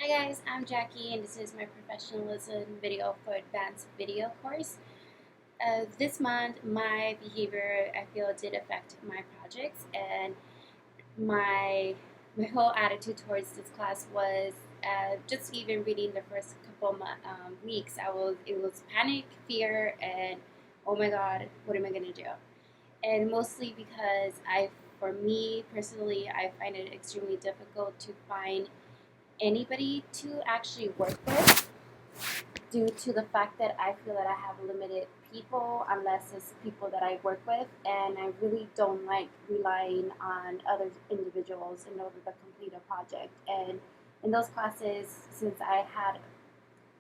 Hi guys, I'm Jackie and this is my Professionalism video for advanced video course. This month my behavior I feel did affect my projects, and my my whole attitude towards this class was just even reading the first couple weeks it was panic, fear, and oh my god, what am I gonna do? And mostly because for me personally, I find it extremely difficult to find anybody to actually work with due to the fact that I feel that I have limited people unless it's people that I work with, and I really don't like relying on other individuals in order to complete a project. And in those classes, since I had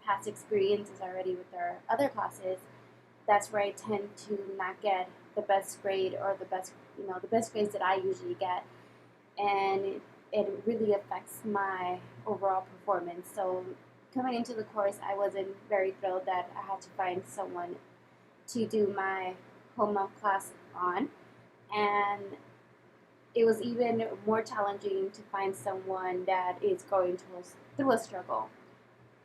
past experiences already with their other classes, that's where I tend to not get the best grade or the best grades that I usually get, and it really affects my overall performance. So coming into the course, I wasn't very thrilled that I had to find someone to do my home month class on, and it was even more challenging to find someone that is going through a struggle.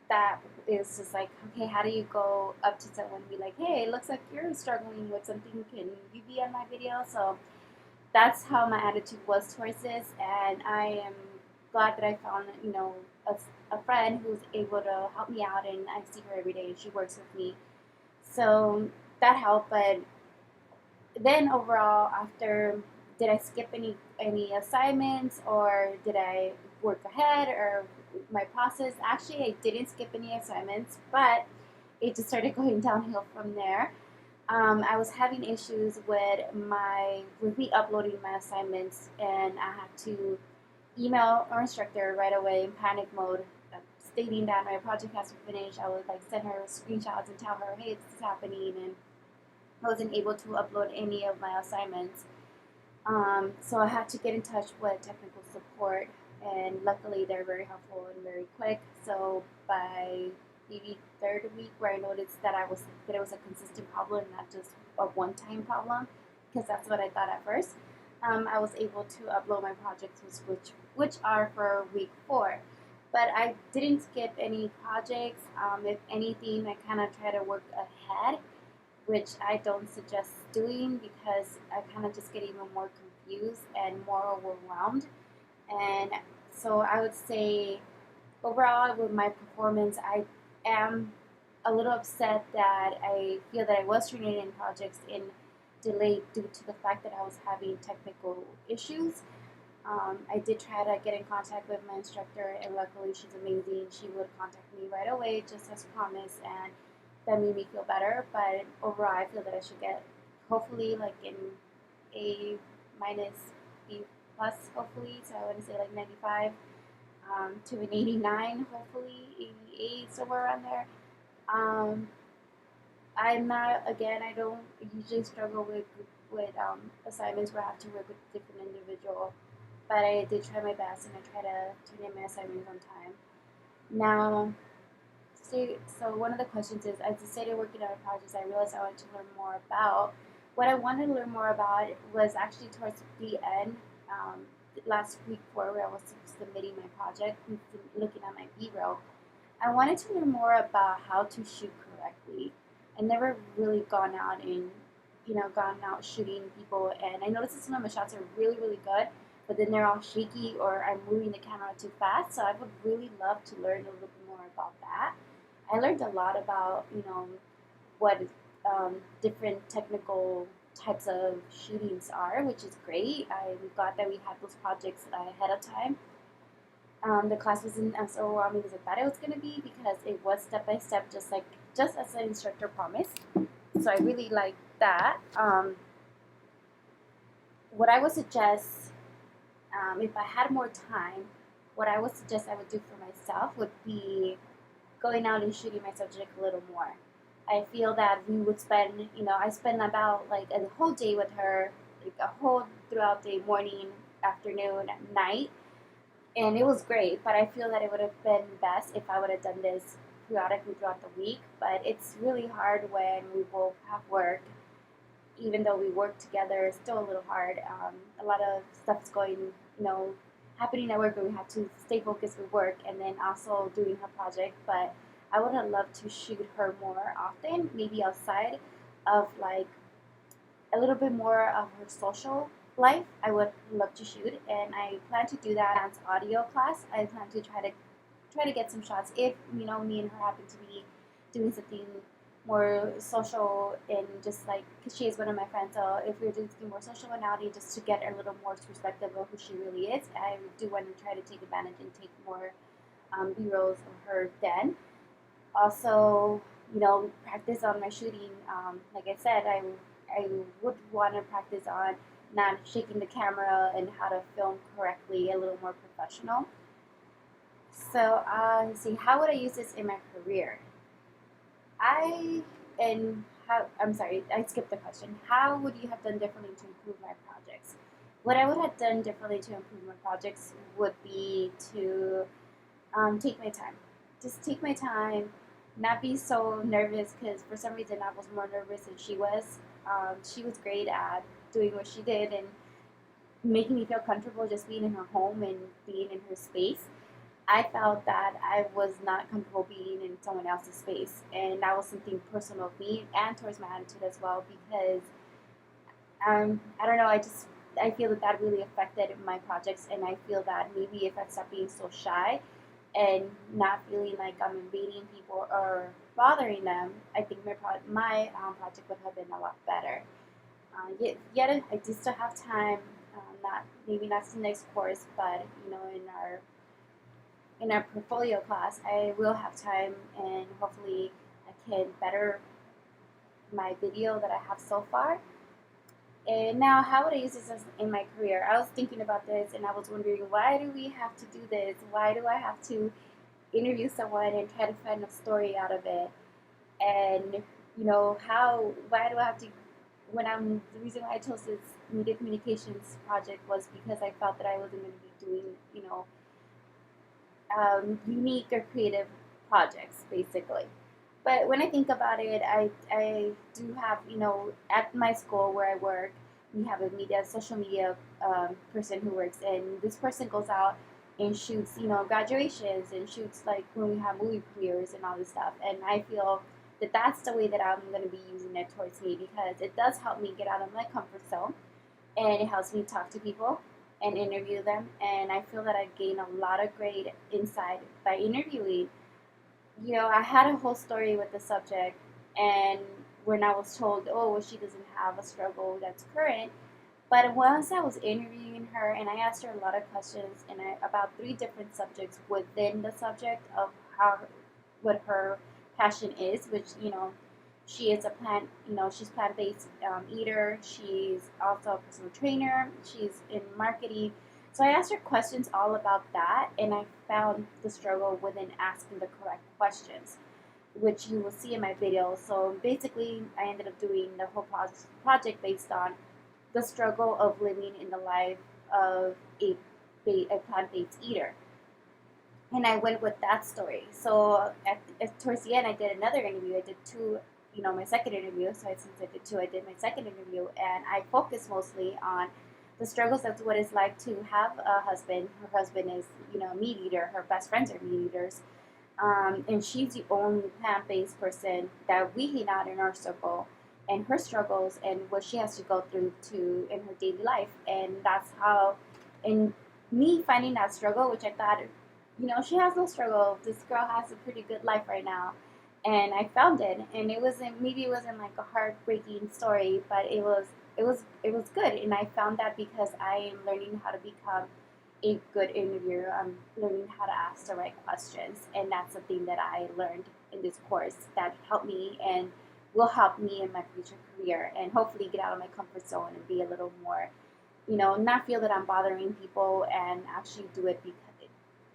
That is just like, okay, how do you go up to someone and be like, hey, it looks like you're struggling with something, can you be on my video? So that's how my attitude was towards this, and I am glad that I found a friend who's able to help me out, and I see her every day and she works with me, so that helped. But then overall, after, did I skip any assignments, or did I work ahead, or my process? Actually, I didn't skip any assignments, but it just started going downhill from there. I was having issues with re-uploading my assignments, and I had to email our instructor right away in panic mode, stating that my project has to finish. I would like send her screenshots and tell her, hey, this is happening, and I wasn't able to upload any of my assignments. So I had to get in touch with technical support, and luckily they're very helpful and very quick. So by maybe third week, where I noticed that it was a consistent problem, not just a one-time problem, because that's what I thought at first. I was able to upload my projects, which are for week 4. But I didn't skip any projects. If anything, I kind of try to work ahead, which I don't suggest doing because I kind of just get even more confused and more overwhelmed. And so I would say overall with my performance, I am a little upset that I feel that I was turning in projects in delayed due to the fact that I was having technical issues. I did try to get in contact with my instructor, and luckily she's amazing. She would contact me right away, just as promised, and that made me feel better. But overall, I feel that I should get hopefully like an A minus, B plus, hopefully. So I want to say like 95 to an 89, hopefully 88, somewhere around there. Um, I'm not, again, I don't usually struggle with assignments where I have to work with different individuals, but I did try my best, and I try to turn in my assignments on time. Now, so one of the questions is, as I started working on projects, I realized I wanted to learn more about. What I wanted to learn more about was actually towards the end, last week where I was submitting my project and looking at my B-roll. I wanted to learn more about how to shoot correctly. I never really gone out shooting people, and I noticed that some of my shots are really, really good, but then they're all shaky or I'm moving the camera too fast. So I would really love to learn a little bit more about that. I learned a lot about what different technical types of shootings are, which is great. I'm glad that we had those projects ahead of time. The class wasn't as overwhelming as I thought it was going to be because it was step by step, just as the instructor promised. So I really like that. What I would suggest, if I had more time, what I would suggest I would do for myself would be going out and shooting my subject a little more. I feel that we would spend, I spend about like a whole day with her, like a whole throughout the morning, afternoon, night, and it was great. But I feel that it would have been best if I would have done this periodically throughout the week. But it's really hard when we both have work. Even though we work together, it's still a little hard. A lot of stuff's going, happening at work where we have to stay focused with work and then also doing her project. But I would have loved to shoot her more often, maybe outside of like a little bit more of her social life. I would love to shoot, and I plan to do that dance audio class. I plan to try to get some shots if me and her happen to be doing something more social and just like because she is one of my friends. So if we're doing something more social and outing, just to get a little more perspective of who she really is, I do want to try to take advantage and take more B-rolls of her then. Also, practice on my shooting. Like I said, I would want to practice on not shaking the camera and how to film correctly, a little more professional. So, let's see, how would I use this in my career? I'm sorry, I skipped the question. How would you have done differently to improve my projects? What I would have done differently to improve my projects would be to take my time. Just take my time, not be so nervous because for some reason I was more nervous than she was. She was great at doing what she did and making me feel comfortable just being in her home and being in her space. I felt that I was not comfortable being in someone else's space, and that was something personal of me and towards my attitude as well because I don't know, I feel that that really affected my projects, and I feel that maybe if I stopped being so shy and not feeling like I'm invading people or bothering them, I think my project would have been a lot better. Yet I do still have time. Not maybe not the next course, but in our portfolio class, I will have time, and hopefully I can better my video that I have so far. And now, how would I use this in my career? I was thinking about this, and I was wondering, why do we have to do this? Why do I have to interview someone and try to find a story out of it? And why do I have to? The reason why I chose this media communications project was because I felt that I wasn't going to be doing, unique or creative projects, basically. But when I think about it, I do have, at my school where I work, we have a social media person who works, and this person goes out and shoots, graduations and shoots like when we have movie premieres and all this stuff. And I feel that that's the way that I'm going to be using it towards me because it does help me get out of my comfort zone and it helps me talk to people and interview them. And I feel that I gain a lot of great insight by interviewing. I had a whole story with the subject, and when I was told, oh, well, she doesn't have a struggle that's current. But once I was interviewing her, and I asked her a lot of questions, and about 3 different subjects within the subject of what her passion is, which she is a she's plant-based eater. She's also a personal trainer. She's in marketing. So I asked her questions all about that, and I found the struggle within asking the correct questions, which you will see in my video. So basically, I ended up doing the whole project based on the struggle of living in the life of a plant-based eater. And I went with that story. So towards the end, I did another interview. I did 2, my second interview. So since I did 2, I did my second interview, and I focused mostly on the struggles of what it's like to have a husband. Her husband is, a meat eater. Her best friends are meat eaters. And she's the only plant-based person that we hang out in our circle, and her struggles and what she has to go through in her daily life. And that's how, and me finding that struggle, which I thought, she has no struggle. This girl has a pretty good life right now. And I found it, and it wasn't like a heartbreaking story, but it was good. And I found that because I am learning how to become a good interviewer. I'm learning how to ask the right questions, and that's something that I learned in this course that helped me and will help me in my future career, and hopefully get out of my comfort zone and be a little more, not feel that I'm bothering people, and actually do it because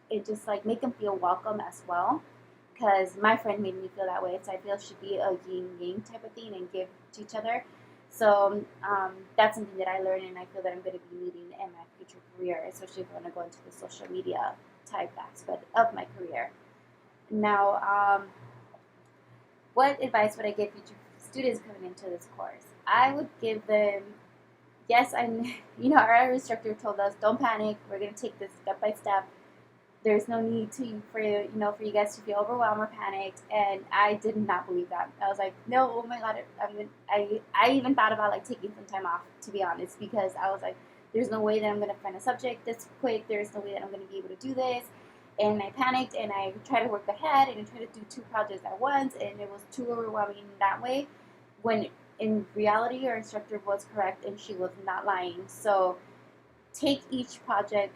it just like make them feel welcome as well. Because my friend made me feel that way, so I feel it should be a yin yang type of thing and give to each other. So that's something that I learned, and I feel that I'm going to be needing in my future career, especially if I want to go into the social media type aspect of my career. Now, what advice would I give future students coming into this course? I would give them yes, our instructor told us, don't panic. We're gonna take this step by step. There's no need for you guys to feel overwhelmed or panicked. And I did not believe that. I was like, no, oh my god, I even thought about like taking some time off, to be honest, because I was like, there's no way that I'm gonna find a subject this quick. There's no way that I'm gonna be able to do this. And I panicked and I tried to work ahead and I tried to do two projects at once, and it was too overwhelming in that way. When in reality, our instructor was correct and she was not lying. So take each project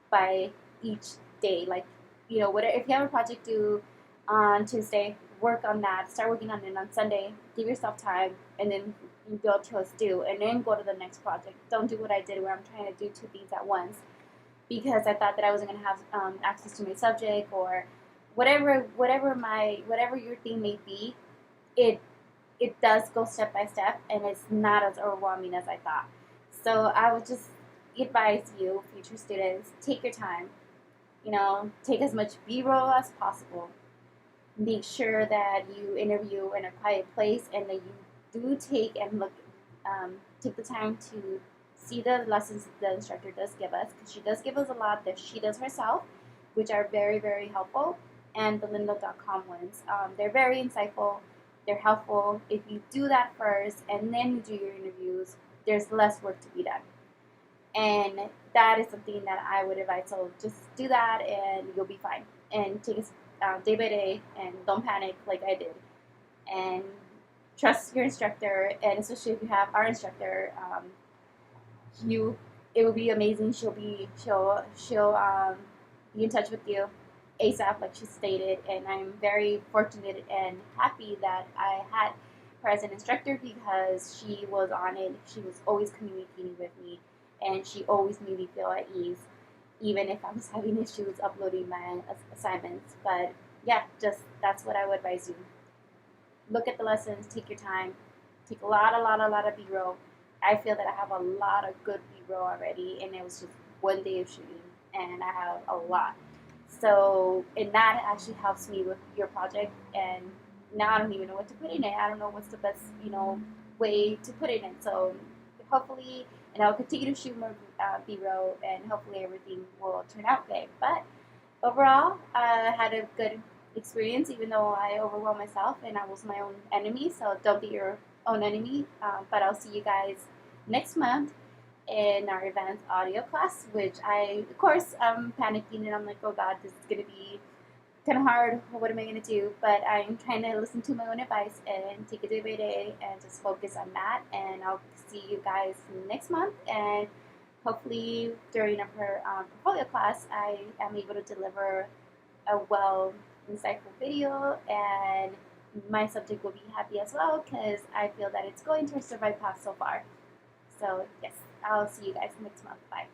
by each day. Like, whatever, if you have a project due on Tuesday, work on that. Start working on it on Sunday. Give yourself time, and then you build till it's due, and then go to the next project. Don't do what I did, where I'm trying to do two things at once, because I thought that I wasn't going to have access to my subject or whatever your thing may be. It it does go step by step, and it's not as overwhelming as I thought. So I would just advise you, future students, take your time. Take as much B-roll as possible. Make sure that you interview in a quiet place and that you do take the time to see the lessons the instructor does give us, because she does give us a lot that she does herself, which are very, very helpful, and the lindo.com ones. They're very insightful, they're helpful. If you do that first and then you do your interviews, there's less work to be done. And that is something that I would advise. So just do that and you'll be fine. And take it day by day and don't panic like I did. And trust your instructor, and especially if you have our instructor, you it will be amazing. She'll be in touch with you ASAP, like she stated. And I'm very fortunate and happy that I had her as an instructor, because she was on it. She was always communicating with me, and she always made me feel at ease, even if I was having issues uploading my assignments. But yeah, just that's what I would advise you. Look at the lessons, take your time, take a lot of B-roll. I feel that I have a lot of good B-roll already, and it was just one day of shooting, and I have a lot. So, and that actually helps me with your project. And now I don't even know what to put in it. I don't know what's the best, way to put it in. So, hopefully, and I'll continue to shoot more B-roll, and hopefully everything will turn out good. But overall, I had a good experience, even though I overwhelmed myself and I was my own enemy. So don't be your own enemy. But I'll see you guys next month in our advanced audio class, which of course, I'm panicking and I'm like, oh God, this is going to be kind of hard. What am I going to do? But I'm trying to listen to my own advice and take it day by day and just focus on that. And I'll see you guys next month. And hopefully during our portfolio class, I am able to deliver a well insightful video, and my subject will be happy as well, because I feel that it's going to a survive path so far. So yes, I'll see you guys next month. Bye.